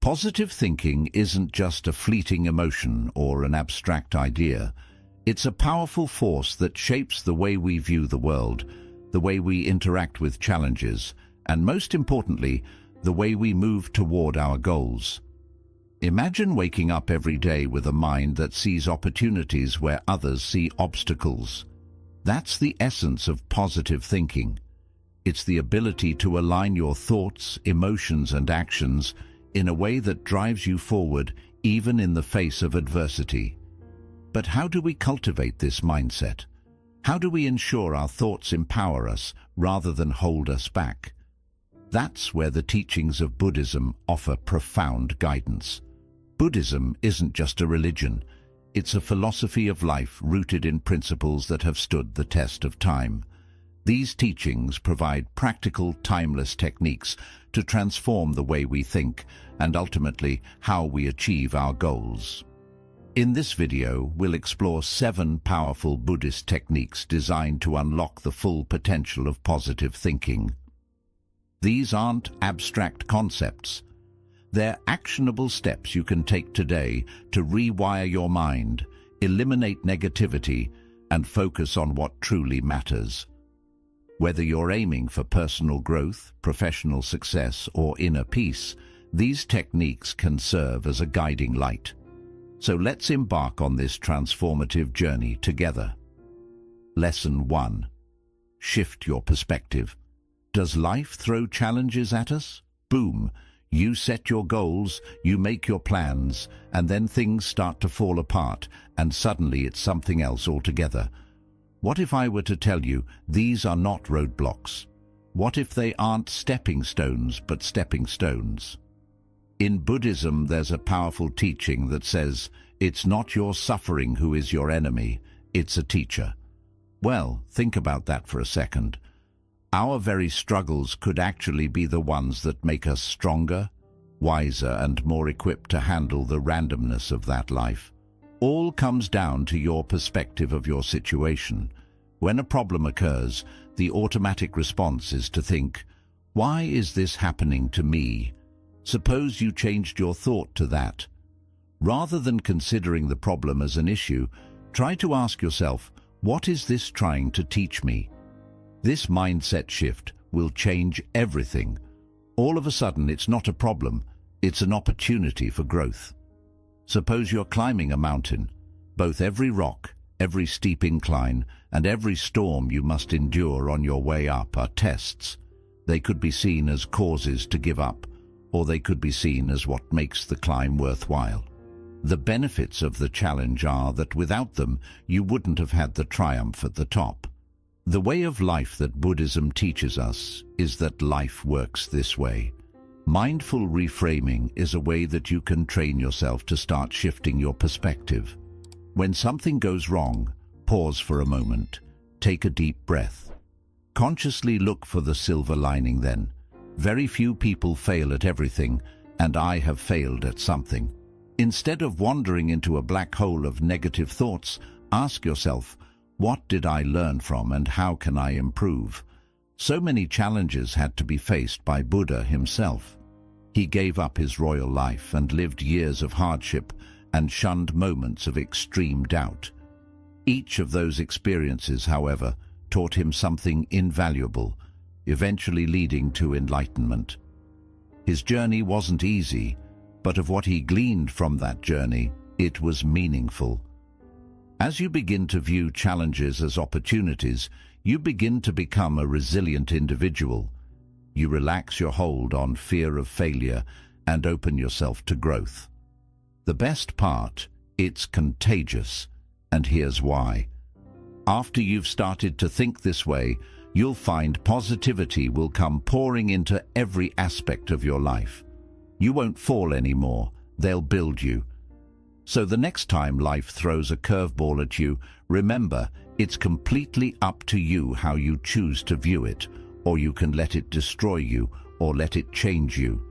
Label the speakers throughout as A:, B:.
A: Positive thinking isn't just a fleeting emotion or an abstract idea. It's a powerful force that shapes the way we view the world, the way we interact with challenges, and most importantly, the way we move toward our goals. Imagine waking up every day with a mind that sees opportunities where others see obstacles. That's the essence of positive thinking. It's the ability to align your thoughts, emotions, and actions in a way that drives you forward even in the face of adversity. But how do we cultivate this mindset? How do we ensure our thoughts empower us rather than hold us back? That's where the teachings of Buddhism offer profound guidance. Buddhism isn't just a religion. It's a philosophy of life rooted in principles that have stood the test of time. These teachings provide practical, timeless techniques to transform the way we think and ultimately how we achieve our goals. In this video, we'll explore 7 powerful Buddhist techniques designed to unlock the full potential of positive thinking. These aren't abstract concepts. They're actionable steps you can take today to rewire your mind, eliminate negativity, and focus on what truly matters. Whether you're aiming for personal growth, professional success, or inner peace, these techniques can serve as a guiding light. So let's embark on this transformative journey together. Lesson 1. Shift your perspective. Does life throw challenges at us? Boom! You set your goals, you make your plans, and then things start to fall apart, and suddenly it's something else altogether. What if I were to tell you these are not roadblocks? What if they aren't stepping stones, but stepping stones? In Buddhism, there's a powerful teaching that says, it's not your suffering who is your enemy, it's a teacher. Well, think about that for a second. Our very struggles could actually be the ones that make us stronger, wiser, and more equipped to handle the randomness of that life. All comes down to your perspective of your situation. When a problem occurs, the automatic response is to think, why is this happening to me? Suppose you changed your thought to that. Rather than considering the problem as an issue, try to ask yourself, what is this trying to teach me? This mindset shift will change everything. All of a sudden, it's not a problem, it's an opportunity for growth. Suppose you're climbing a mountain. Both every rock, every steep incline, and every storm you must endure on your way up are tests. They could be seen as causes to give up, or they could be seen as what makes the climb worthwhile. The benefits of the challenge are that without them, you wouldn't have had the triumph at the top. The way of life that Buddhism teaches us is that life works this way. Mindful reframing is a way that you can train yourself to start shifting your perspective. When something goes wrong, pause for a moment. Take a deep breath. Consciously look for the silver lining then. Very few people fail at everything, and I have failed at something. Instead of wandering into a black hole of negative thoughts, ask yourself, what did I learn from and how can I improve? So many challenges had to be faced by Buddha himself. He gave up his royal life and lived years of hardship and shunned moments of extreme doubt. Each of those experiences, however, taught him something invaluable, eventually leading to enlightenment. His journey wasn't easy, but of what he gleaned from that journey, it was meaningful. As you begin to view challenges as opportunities, you begin to become a resilient individual. You relax your hold on fear of failure and open yourself to growth. The best part, it's contagious, and here's why. After you've started to think this way, you'll find positivity will come pouring into every aspect of your life. You won't fall anymore, they'll build you. So the next time life throws a curveball at you, remember, it's completely up to you how you choose to view it, or you can let it destroy you, or let it change you.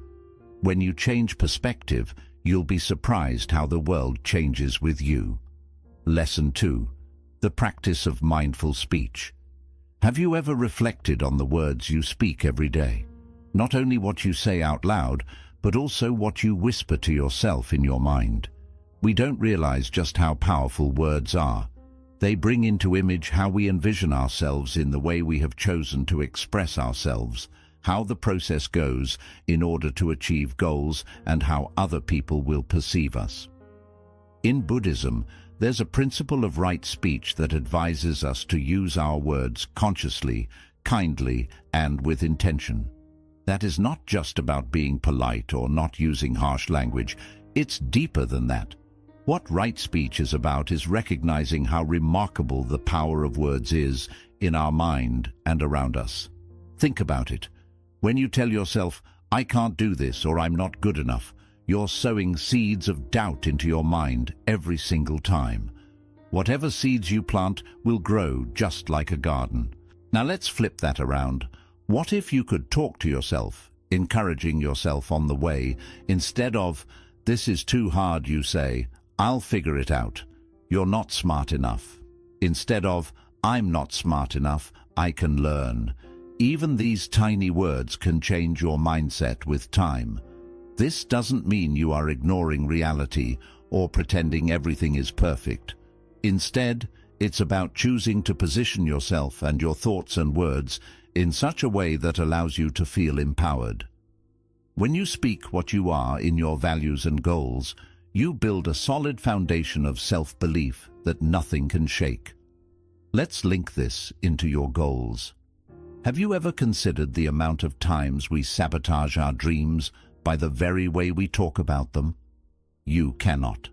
A: When you change perspective, you'll be surprised how the world changes with you. Lesson 2. The practice of mindful speech. Have you ever reflected on the words you speak every day? Not only what you say out loud, but also what you whisper to yourself in your mind. We don't realize just how powerful words are. They bring into image how we envision ourselves in the way we have chosen to express ourselves, how the process goes in order to achieve goals, and how other people will perceive us. In Buddhism, there's a principle of right speech that advises us to use our words consciously, kindly, and with intention. That is not just about being polite or not using harsh language. It's deeper than that. What right speech is about is recognizing how remarkable the power of words is in our mind and around us. Think about it. When you tell yourself, "I can't do this," or "I'm not good enough," you're sowing seeds of doubt into your mind every single time. Whatever seeds you plant will grow just like a garden. Now let's flip that around. What if you could talk to yourself, encouraging yourself on the way? Instead of, "This is too hard," you say, "I'll figure it out." "You're not smart enough." Instead of, "I'm not smart enough, I can learn." Even these tiny words can change your mindset with time. This doesn't mean you are ignoring reality or pretending everything is perfect. Instead, it's about choosing to position yourself and your thoughts and words in such a way that allows you to feel empowered. When you speak what you are in your values and goals, you build a solid foundation of self-belief that nothing can shake. Let's link this into your goals. Have you ever considered the amount of times we sabotage our dreams by the very way we talk about them? "You cannot."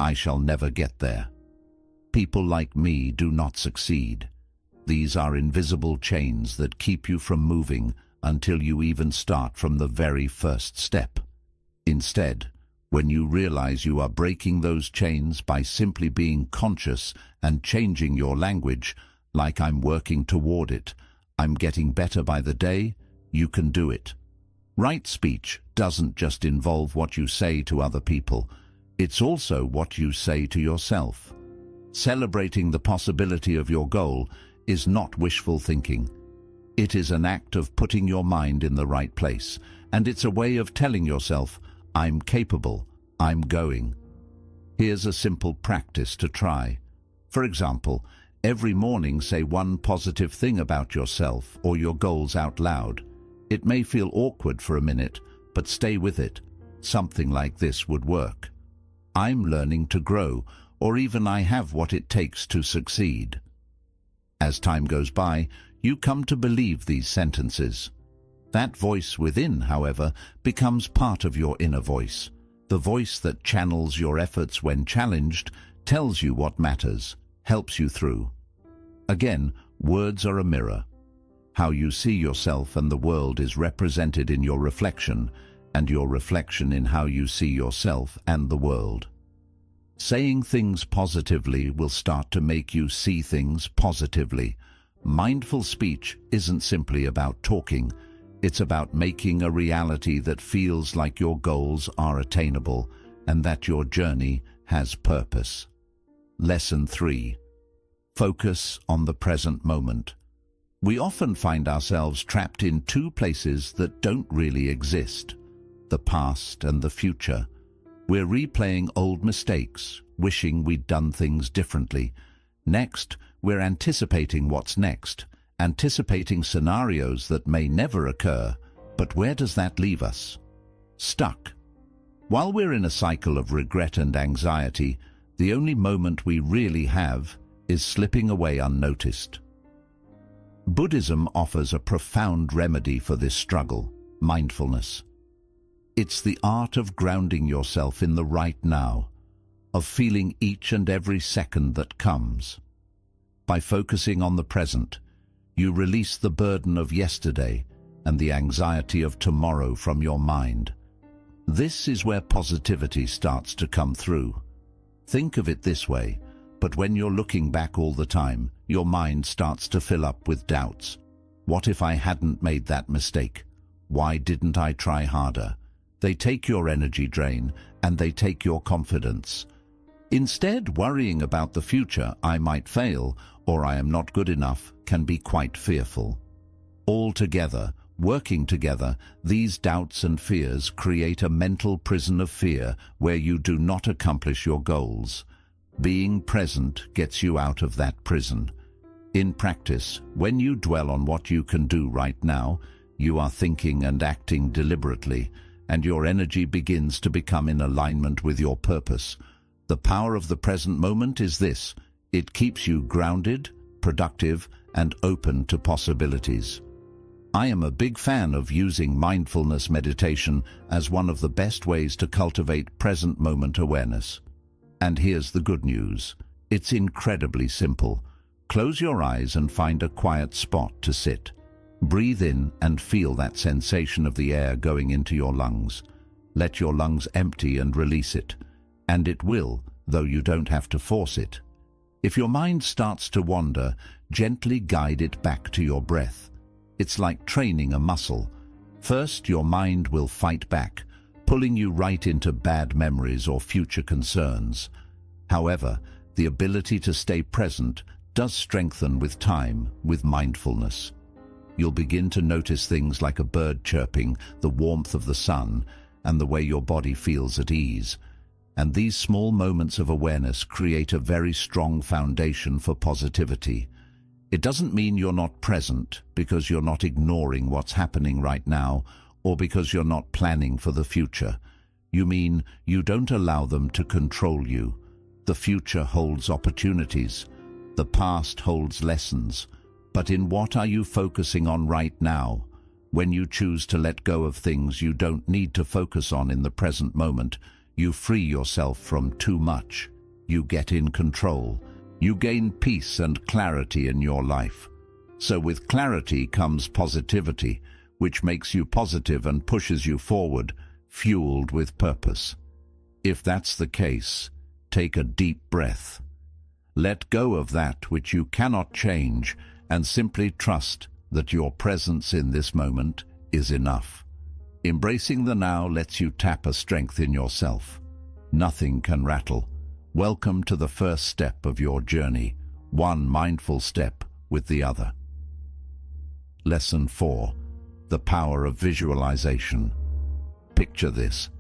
A: "I shall never get there." "People like me do not succeed." These are invisible chains that keep you from moving until you even start from the very first step. Instead, when you realize you are breaking those chains by simply being conscious and changing your language, like "I'm working toward it," "I'm getting better by the day," you can do it. Right speech doesn't just involve what you say to other people. It's also what you say to yourself. Celebrating the possibility of your goal is not wishful thinking. It is an act of putting your mind in the right place, and it's a way of telling yourself, "I'm capable, I'm going." Here's a simple practice to try. For example, every morning say one positive thing about yourself or your goals out loud. It may feel awkward for a minute, but stay with it. Something like this would work. "I'm learning to grow," or even "I have what it takes to succeed." As time goes by, you come to believe these sentences. That voice within, however, becomes part of your inner voice. The voice that channels your efforts when challenged, tells you what matters, helps you through. Again, words are a mirror. How you see yourself and the world is represented in your reflection, and your reflection in how you see yourself and the world. Saying things positively will start to make you see things positively. Mindful speech isn't simply about talking. It's about making a reality that feels like your goals are attainable and that your journey has purpose. Lesson 3. Focus on the present moment. We often find ourselves trapped in two places that don't really exist: the past and the future. We're replaying old mistakes, wishing we'd done things differently. Next, we're anticipating what's next, anticipating scenarios that may never occur. But where does that leave us? Stuck. While we're in a cycle of regret and anxiety, the only moment we really have is slipping away unnoticed. Buddhism offers a profound remedy for this struggle: mindfulness. It's the art of grounding yourself in the right now, of feeling each and every second that comes. By focusing on the present, you release the burden of yesterday and the anxiety of tomorrow from your mind. This is where positivity starts to come through. Think of it this way: but when you're looking back all the time, your mind starts to fill up with doubts. What if I hadn't made that mistake? Why didn't I try harder? They take your energy drain, and they take your confidence. Instead, worrying about the future, "I might fail," or "I am not good enough," can be quite fearful. Altogether, Working together, these doubts and fears create a mental prison of fear where you do not accomplish your goals. Being present gets you out of that prison. In practice, when you dwell on what you can do right now, you are thinking and acting deliberately, and your energy begins to become in alignment with your purpose. The power of the present moment is this: it keeps you grounded, productive, and open to possibilities. I am a big fan of using mindfulness meditation as one of the best ways to cultivate present moment awareness. And here's the good news. It's incredibly simple. Close your eyes and find a quiet spot to sit. Breathe in and feel that sensation of the air going into your lungs. Let your lungs empty and release it. And it will, though you don't have to force it. If your mind starts to wander, gently guide it back to your breath. It's like training a muscle. First, your mind will fight back, pulling you right into bad memories or future concerns. However, the ability to stay present does strengthen with time, with mindfulness. You'll begin to notice things like a bird chirping, the warmth of the sun, and the way your body feels at ease. And these small moments of awareness create a very strong foundation for positivity. It doesn't mean you're not present because you're not ignoring what's happening right now or because you're not planning for the future. You mean you don't allow them to control you. The future holds opportunities. The past holds lessons. But in what are you focusing on right now? When you choose to let go of things you don't need to focus on in the present moment, you free yourself from too much. You get in control. You gain peace and clarity in your life. So with clarity comes positivity, which makes you positive and pushes you forward, fueled with purpose. If that's the case, take a deep breath. Let go of that which you cannot change and simply trust that your presence in this moment is enough. Embracing the now lets you tap a strength in yourself. Nothing can rattle. Welcome to the first step of your journey, one mindful step with the other. Lesson 4. The power of visualization. Picture this.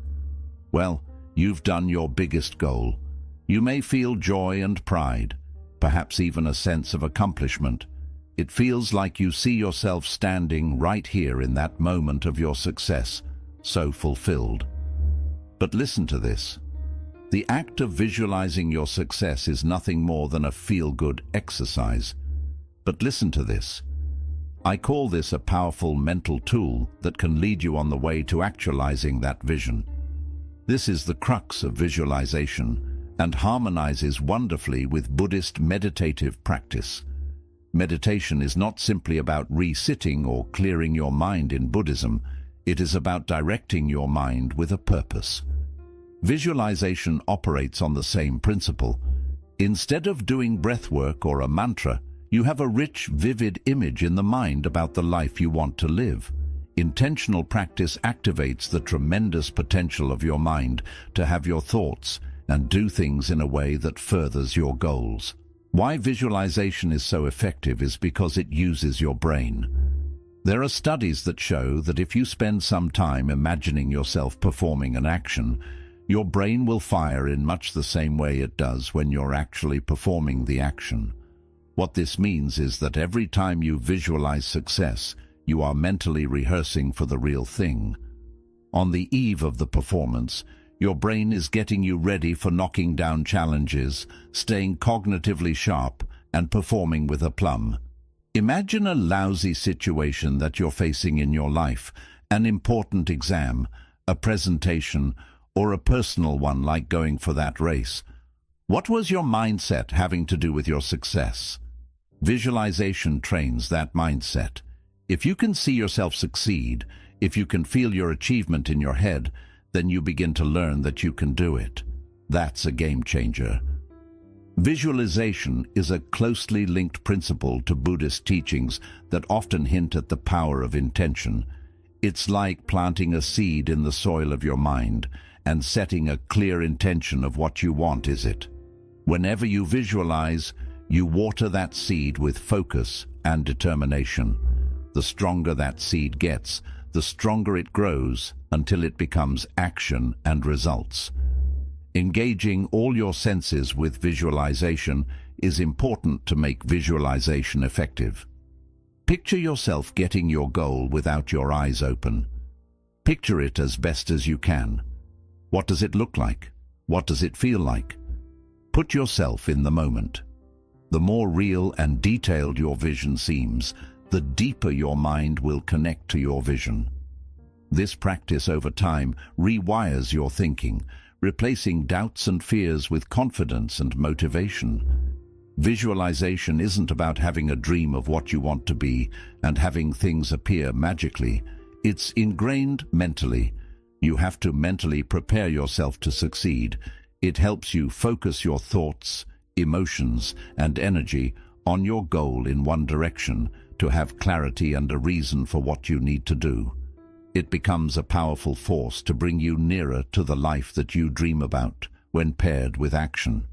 A: Well, you've done your biggest goal. You may feel joy and pride, perhaps even a sense of accomplishment. It feels like you see yourself standing right here in that moment of your success, so fulfilled. But listen to this. The act of visualizing your success is nothing more than a feel-good exercise. But listen to this. I call this a powerful mental tool that can lead you on the way to actualizing that vision. This is the crux of visualization and harmonizes wonderfully with Buddhist meditative practice. Meditation is not simply about re-sitting or clearing your mind in Buddhism. It is about directing your mind with a purpose. Visualization operates on the same principle. Instead of doing breath work or a mantra, you have a rich, vivid image in the mind about the life you want to live. Intentional practice activates the tremendous potential of your mind to have your thoughts and do things in a way that furthers your goals. Why visualization is so effective is because it uses your brain. There are studies that show that if you spend some time imagining yourself performing an action, your brain will fire in much the same way it does when you're actually performing the action. What this means is that every time you visualize success, you are mentally rehearsing for the real thing. On the eve of the performance, your brain is getting you ready for knocking down challenges, staying cognitively sharp, and performing with aplomb. Imagine a lousy situation that you're facing in your life, an important exam, a presentation, or a personal one like going for that race. What was your mindset having to do with your success? Visualization trains that mindset. If you can see yourself succeed, if you can feel your achievement in your head, then you begin to learn that you can do it. That's a game changer. Visualization is a closely linked principle to Buddhist teachings that often hint at the power of intention. It's like planting a seed in the soil of your mind and setting a clear intention of what you want, is it? Whenever you visualize, you water that seed with focus and determination. The stronger that seed gets, the stronger it grows until it becomes action and results. Engaging all your senses with visualization is important to make visualization effective. Picture yourself getting your goal without your eyes open. Picture it as best as you can. What does it look like? What does it feel like? Put yourself in the moment. The more real and detailed your vision seems, the deeper your mind will connect to your vision. This practice over time rewires your thinking, replacing doubts and fears with confidence and motivation. Visualization isn't about having a dream of what you want to be and having things appear magically. It's ingrained mentally. You have to mentally prepare yourself to succeed. It helps you focus your thoughts, emotions, and energy on your goal in one direction to have clarity and a reason for what you need to do. It becomes a powerful force to bring you nearer to the life that you dream about when paired with action.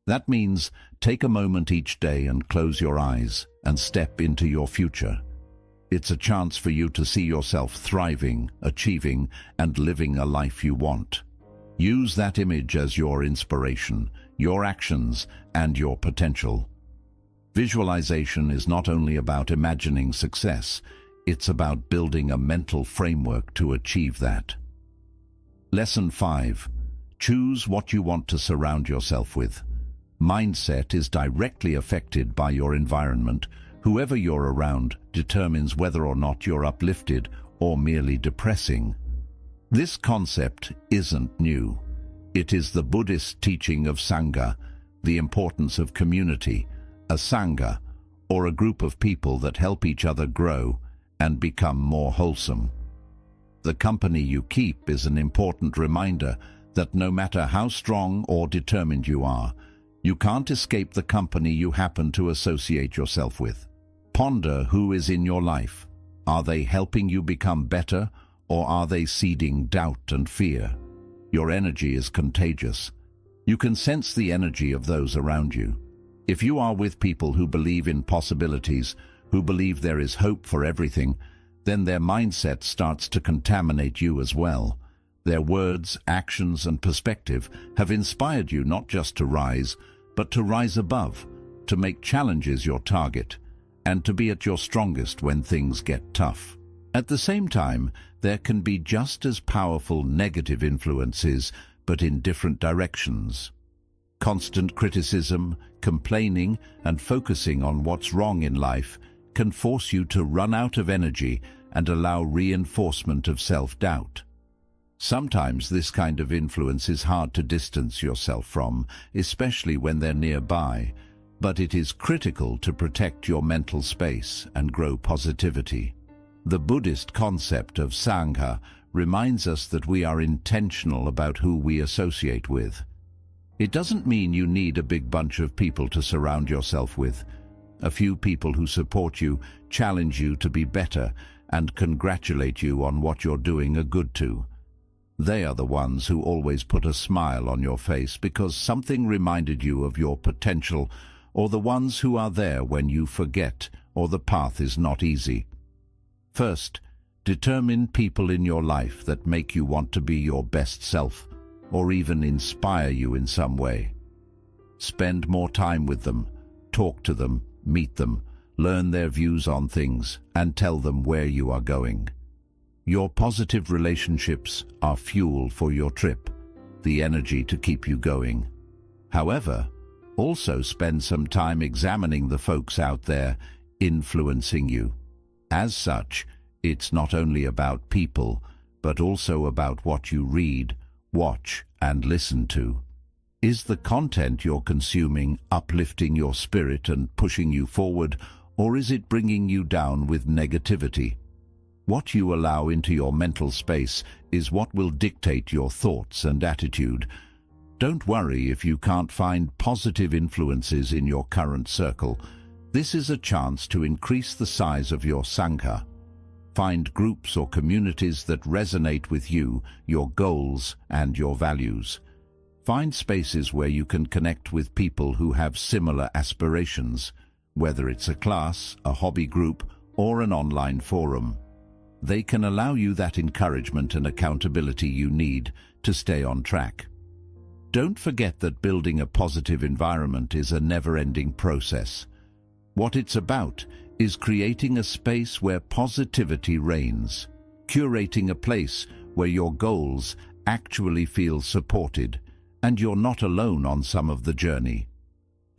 A: That means take a moment each day and close your eyes and step into your future. It's a chance for you to see yourself thriving, achieving, and living a life you want. Use that image as your inspiration, your actions, and your potential. Visualization is not only about imagining success, it's about building a mental framework to achieve that. Lesson 5. Choose what you want to surround yourself with. Mindset is directly affected by your environment. Whoever you're around determines whether or not you're uplifted or merely depressing. This concept isn't new. It is the Buddhist teaching of Sangha, the importance of community, a Sangha, or a group of people that help each other grow and become more wholesome. The company you keep is an important reminder that no matter how strong or determined you are, you can't escape the company you happen to associate yourself with. Ponder who is in your life. Are they helping you become better, or are they seeding doubt and fear? Your energy is contagious. You can sense the energy of those around you. If you are with people who believe in possibilities, who believe there is hope for everything, then their mindset starts to contaminate you as well. Their words, actions, and perspective have inspired you not just to rise, but to rise above, to make challenges your target, and to be at your strongest when things get tough. At the same time, there can be just as powerful negative influences, but in different directions. Constant criticism, complaining, and focusing on what's wrong in life can force you to run out of energy and allow reinforcement of self-doubt. Sometimes this kind of influence is hard to distance yourself from, especially when they're nearby, but it is critical to protect your mental space and grow positivity. The Buddhist concept of Sangha reminds us that we are intentional about who we associate with. It doesn't mean you need a big bunch of people to surround yourself with. A few people who support you, challenge you to be better, and congratulate you on what you're doing are good too. They are the ones who always put a smile on your face because something reminded you of your potential, or the ones who are there when you forget or the path is not easy. First, determine people in your life that make you want to be your best self, or even inspire you in some way. Spend more time with them, talk to them, meet them, learn their views on things, and tell them where you are going. Your positive relationships are fuel for your trip, the energy to keep you going. However, also spend some time examining the folks out there influencing you. As such, it's not only about people, but also about what you read, watch, and listen to. Is the content you're consuming uplifting your spirit and pushing you forward, or is it bringing you down with negativity? What you allow into your mental space is what will dictate your thoughts and attitude. Don't worry if you can't find positive influences in your current circle. This is a chance to increase the size of your Sangha. Find groups or communities that resonate with you, your goals, and your values. Find spaces where you can connect with people who have similar aspirations, whether it's a class, a hobby group, or an online forum. They can allow you that encouragement and accountability you need to stay on track. Don't forget that building a positive environment is a never-ending process. What it's about is creating a space where positivity reigns, curating a place where your goals actually feel supported, and you're not alone on some of the journey.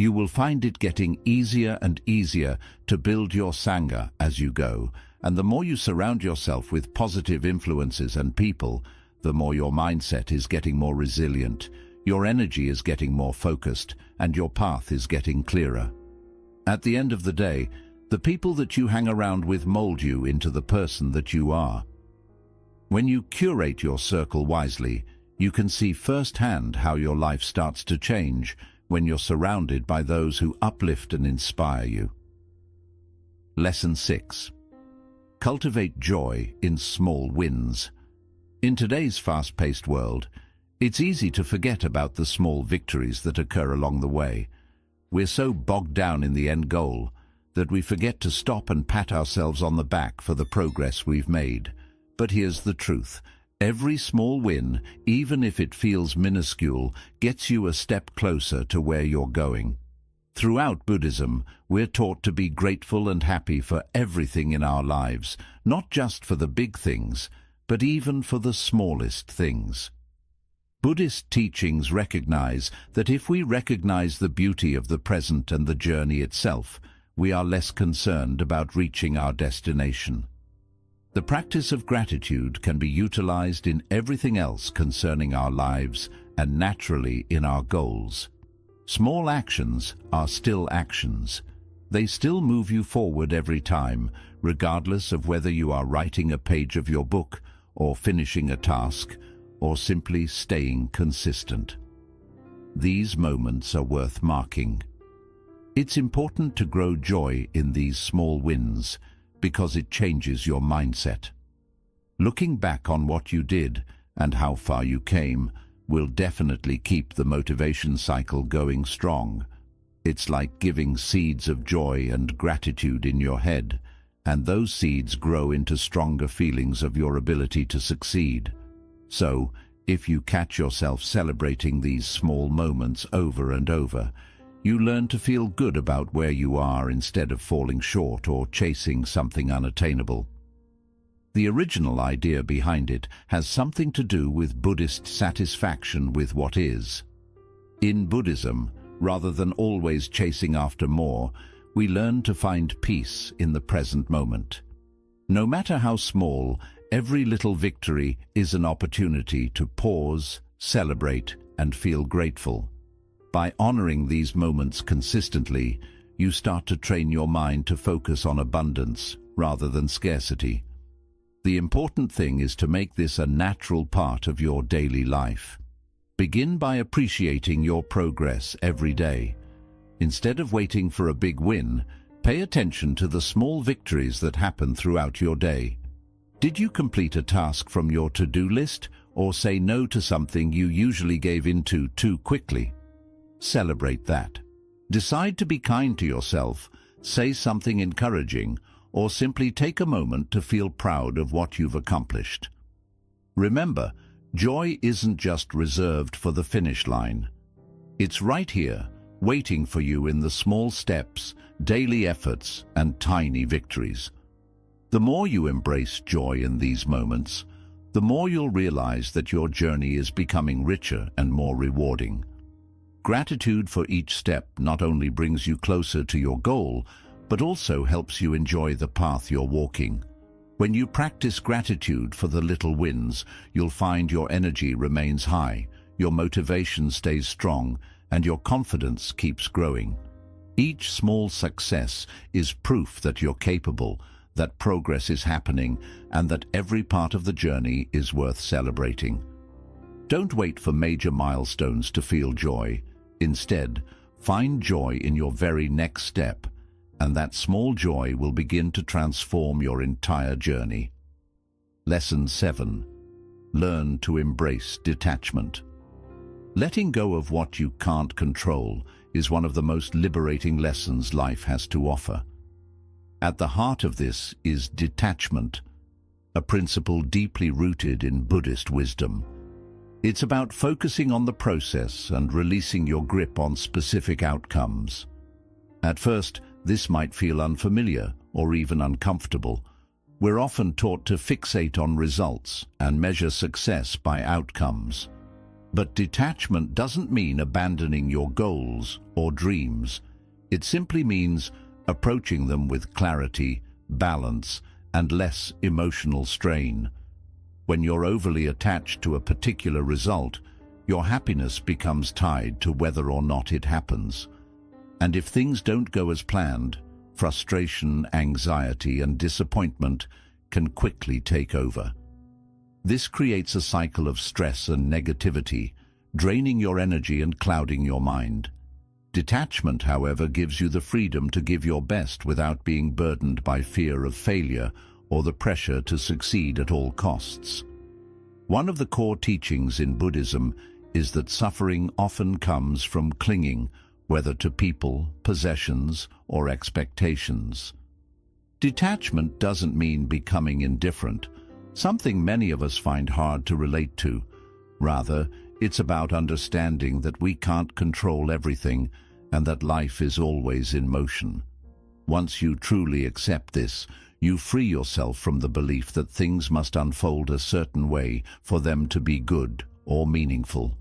A: You will find it getting easier and easier to build your Sangha as you go, and the more you surround yourself with positive influences and people, the more your mindset is getting more resilient, your energy is getting more focused, and your path is getting clearer. At the end of the day, the people that you hang around with mold you into the person that you are. When you curate your circle wisely, you can see firsthand how your life starts to change when you're surrounded by those who uplift and inspire you. Lesson 6. Cultivate joy in small wins. In today's fast-paced world, it's easy to forget about the small victories that occur along the way. We're so bogged down in the end goal that we forget to stop and pat ourselves on the back for the progress we've made. But here's the truth. Every small win, even if it feels minuscule, gets you a step closer to where you're going. Throughout Buddhism, we're taught to be grateful and happy for everything in our lives, not just for the big things, but even for the smallest things. Buddhist teachings recognize that if we recognize the beauty of the present and the journey itself, we are less concerned about reaching our destination. The practice of gratitude can be utilized in everything else concerning our lives and naturally in our goals. Small actions are still actions. They still move you forward every time, regardless of whether you are writing a page of your book or finishing a task or simply staying consistent. These moments are worth marking. It's important to grow joy in these small wins, because it changes your mindset. Looking back on what you did and how far you came will definitely keep the motivation cycle going strong. It's like giving seeds of joy and gratitude in your head, and those seeds grow into stronger feelings of your ability to succeed. So, if you catch yourself celebrating these small moments over and over, you learn to feel good about where you are instead of falling short or chasing something unattainable. The original idea behind it has something to do with Buddhist satisfaction with what is. In Buddhism, rather than always chasing after more, we learn to find peace in the present moment. No matter how small, every little victory is an opportunity to pause, celebrate, and feel grateful. By honoring these moments consistently, you start to train your mind to focus on abundance rather than scarcity. The important thing is to make this a natural part of your daily life. Begin by appreciating your progress every day. Instead of waiting for a big win, pay attention to the small victories that happen throughout your day. Did you complete a task from your to-do list or say no to something you usually gave into too quickly? Celebrate that. Decide to be kind to yourself, say something encouraging, or simply take a moment to feel proud of what you've accomplished. Remember, joy isn't just reserved for the finish line. It's right here, waiting for you in the small steps, daily efforts, and tiny victories. The more you embrace joy in these moments, the more you'll realize that your journey is becoming richer and more rewarding. Gratitude for each step not only brings you closer to your goal, but also helps you enjoy the path you're walking. When you practice gratitude for the little wins, you'll find your energy remains high, your motivation stays strong, and your confidence keeps growing. Each small success is proof that you're capable, that progress is happening, and that every part of the journey is worth celebrating. Don't wait for major milestones to feel joy. Instead, find joy in your very next step, and that small joy will begin to transform your entire journey. Lesson 7. Learn to embrace detachment. Letting go of what you can't control is one of the most liberating lessons life has to offer. At the heart of this is detachment, a principle deeply rooted in Buddhist wisdom. It's about focusing on the process and releasing your grip on specific outcomes. At first, this might feel unfamiliar or even uncomfortable. We're often taught to fixate on results and measure success by outcomes. But detachment doesn't mean abandoning your goals or dreams. It simply means approaching them with clarity, balance, and less emotional strain. When you're overly attached to a particular result, your happiness becomes tied to whether or not it happens. And if things don't go as planned, frustration, anxiety, and disappointment can quickly take over. This creates a cycle of stress and negativity, draining your energy and clouding your mind. Detachment, however, gives you the freedom to give your best without being burdened by fear of failure or the pressure to succeed at all costs. One of the core teachings in Buddhism is that suffering often comes from clinging, whether to people, possessions, or expectations. Detachment doesn't mean becoming indifferent, something many of us find hard to relate to. Rather, it's about understanding that we can't control everything and that life is always in motion. Once you truly accept this, you free yourself from the belief that things must unfold a certain way for them to be good or meaningful.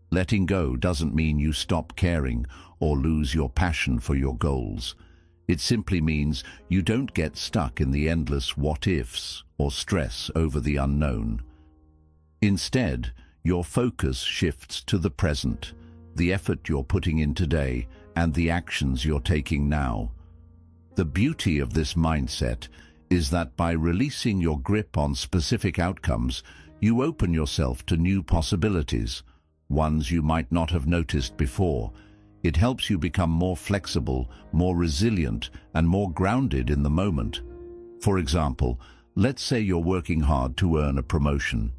A: Letting go doesn't mean you stop caring or lose your passion for your goals. It simply means you don't get stuck in the endless what-ifs or stress over the unknown. Instead, your focus shifts to the present, the effort you're putting in today, and the actions you're taking now. The beauty of this mindset is that by releasing your grip on specific outcomes, you open yourself to new possibilities, ones you might not have noticed before. It helps you become more flexible, more resilient, and more grounded in the moment. For example, let's say you're working hard to earn a promotion.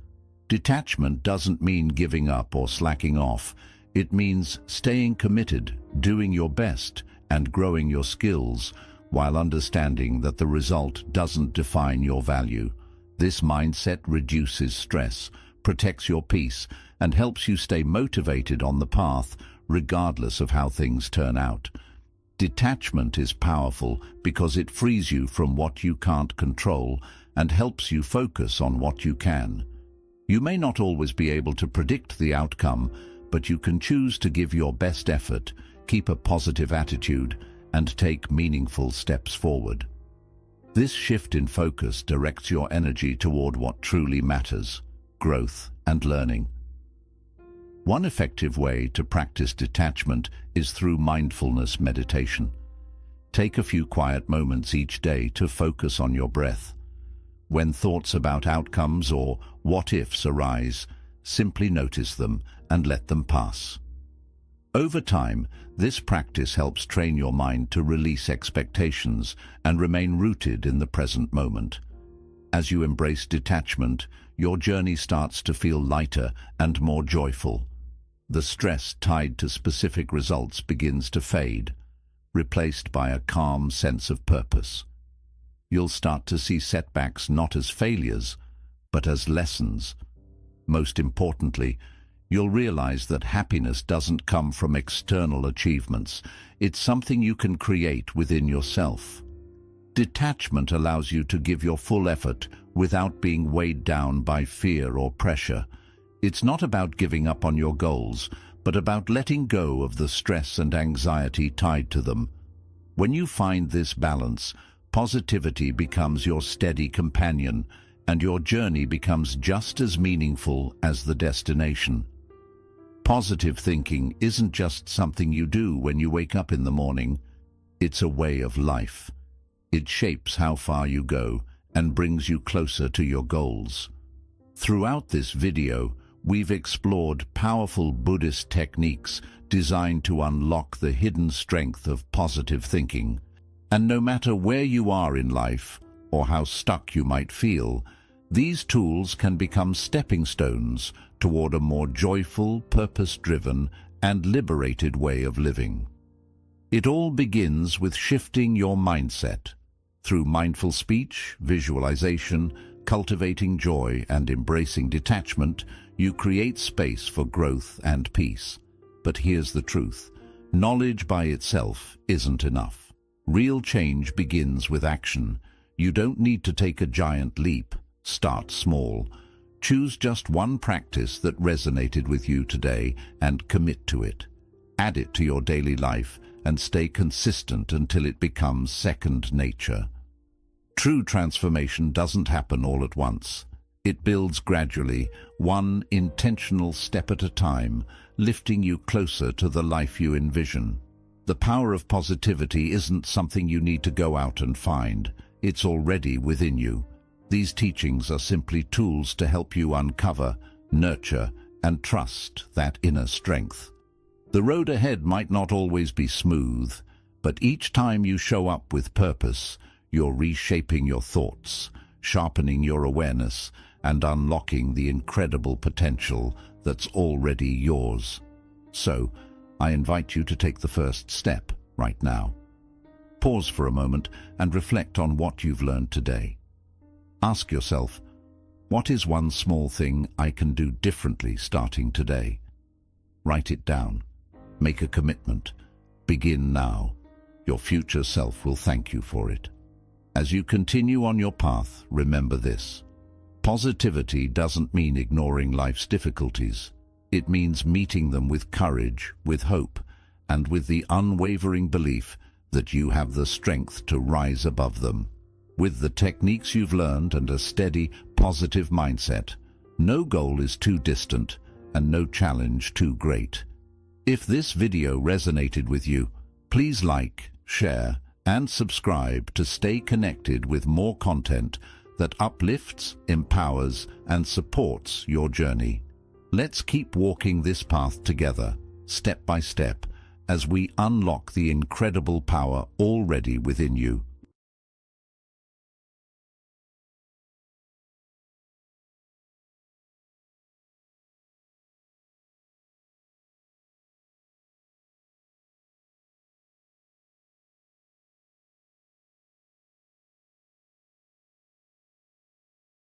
A: Detachment doesn't mean giving up or slacking off. It means staying committed, doing your best, and growing your skills, while understanding that the result doesn't define your value. This mindset reduces stress, protects your peace, and helps you stay motivated on the path, regardless of how things turn out. Detachment is powerful because it frees you from what you can't control and helps you focus on what you can. You may not always be able to predict the outcome, but you can choose to give your best effort, keep a positive attitude, and take meaningful steps forward. This shift in focus directs your energy toward what truly matters: growth and learning. One effective way to practice detachment is through mindfulness meditation. Take a few quiet moments each day to focus on your breath. When thoughts about outcomes or what-ifs arise, simply notice them and let them pass. Over time, this practice helps train your mind to release expectations and remain rooted in the present moment. As you embrace detachment, your journey starts to feel lighter and more joyful. The stress tied to specific results begins to fade, replaced by a calm sense of purpose. You'll start to see setbacks not as failures, but as lessons. Most importantly, you'll realize that happiness doesn't come from external achievements. It's something you can create within yourself. Detachment allows you to give your full effort without being weighed down by fear or pressure. It's not about giving up on your goals, but about letting go of the stress and anxiety tied to them. When you find this balance, positivity becomes your steady companion, and your journey becomes just as meaningful as the destination. Positive thinking isn't just something you do when you wake up in the morning. It's a way of life. It shapes how far you go and brings you closer to your goals. Throughout this video, we've explored powerful Buddhist techniques designed to unlock the hidden strength of positive thinking. And no matter where you are in life, or how stuck you might feel, these tools can become stepping stones toward a more joyful, purpose-driven, and liberated way of living. It all begins with shifting your mindset. Through mindful speech, visualization, cultivating joy, and embracing detachment, you create space for growth and peace. But here's the truth. Knowledge by itself isn't enough. Real change begins with action. You don't need to take a giant leap. Start small. Choose just one practice that resonated with you today and commit to it. Add it to your daily life and stay consistent until it becomes second nature. True transformation doesn't happen all at once. It builds gradually, one intentional step at a time, lifting you closer to the life you envision. The power of positivity isn't something you need to go out and find. It's already within you. These teachings are simply tools to help you uncover, nurture, and trust that inner strength. The road ahead might not always be smooth, but each time you show up with purpose, you're reshaping your thoughts, sharpening your awareness, and unlocking the incredible potential that's already yours. So, I invite you to take the first step right now. Pause for a moment and reflect on what you've learned today. Ask yourself, what is one small thing I can do differently starting today? Write it down. Make a commitment. Begin now. Your future self will thank you for it. As you continue on your path, remember this. Positivity doesn't mean ignoring life's difficulties. It means meeting them with courage, with hope, and with the unwavering belief that you have the strength to rise above them. With the techniques you've learned and a steady, positive mindset, no goal is too distant and no challenge too great. If this video resonated with you, please like, share, and subscribe to stay connected with more content that uplifts, empowers, and supports your journey. Let's keep walking this path together, step by step, as we unlock the incredible power already within you.